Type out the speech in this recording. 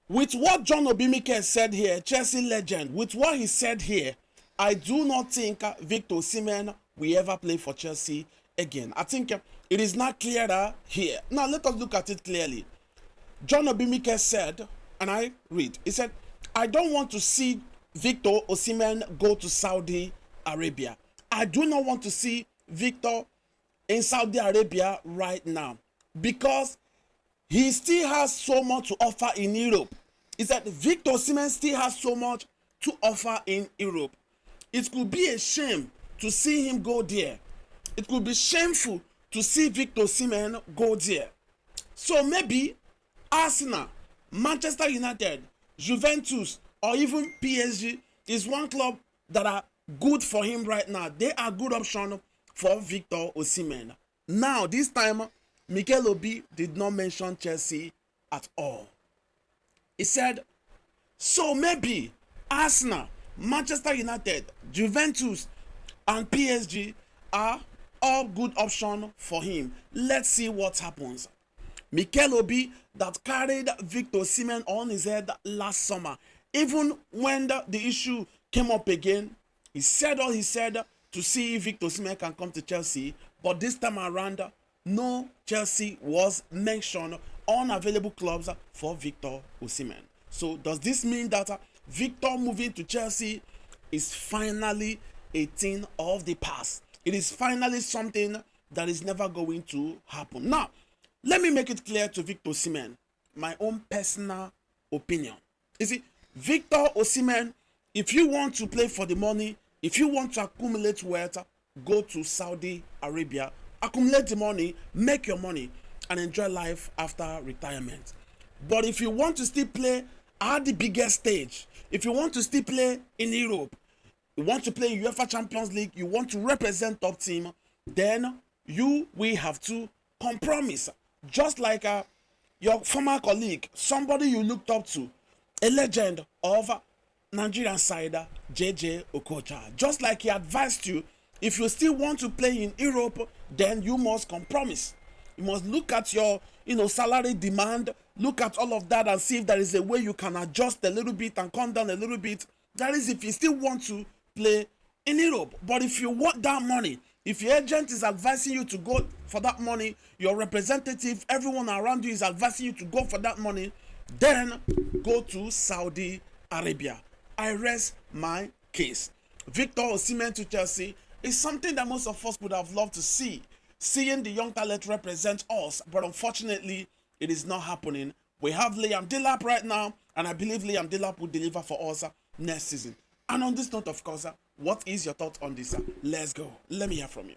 With what John Obi Mikel said here, Chelsea legend, with what he said here, I do not think VICTOR OSIMHEN will ever play for Chelsea again. I think it is not clearer here. Now, let us look at it clearly. John Obi Mikel said, and I read, he said, I don't want to see VICTOR OSIMHEN go to Saudi Arabia. I do not want to see Victor in Saudi Arabia right now because he still has so much to offer in Europe. He said VICTOR OSIMHEN still has so much to offer in Europe. It could be a shame to see him go there. It could be shameful to see VICTOR OSIMHEN go there. So maybe Arsenal, Manchester United, Juventus, or even PSG is one club that are good for him right now. They are good option for VICTOR OSIMHEN. Now, this time, Mikel Obi did not mention Chelsea at all. He said, so maybe Arsenal, Manchester United, Juventus, and PSG are all good options for him. Let's see what happens. Mikel Obi that carried VICTOR OSIMHEN on his head last summer. Even when the issue came up again, he said all he said to see if VICTOR OSIMHEN can come to Chelsea. But this time around, no Chelsea was mentioned on available clubs for VICTOR OSIMHEN. So does this mean that Victor moving to Chelsea is finally a thing of the past? It is finally something that is never going to happen. Now, let me make it clear to VICTOR OSIMHEN, my own personal opinion. You see, VICTOR OSIMHEN, if you want to play for the money, if you want to accumulate wealth, go to Saudi Arabia, accumulate the money, make your money, and enjoy life after retirement. But if you want to still play at the biggest stage, if you want to still play in Europe, you want to play in UEFA Champions League, you want to represent top team, then you will have to compromise. Just like your former colleague, somebody you looked up to, a legend of Nigerian side, JJ Okocha. Just like he advised you, if you still want to play in Europe, then you must compromise. You must look at your salary demand, look at all of that and see if there is a way you can adjust a little bit and come down a little bit. That is if you still want to play in Europe. But if you want that money, if your agent is advising you to go for that money, your representative, everyone around you is advising you to go for that money, then go to Saudi Arabia. I rest my case. VICTOR OSIMHEN to Chelsea is something that most of us would have loved to see. Seeing the young talent represent us, but unfortunately, it is not happening. We have Liam Delap right now, and I believe Liam Delap will deliver for us next season. And on this note, of course, what is your thought on this? Let's go. Let me hear from you.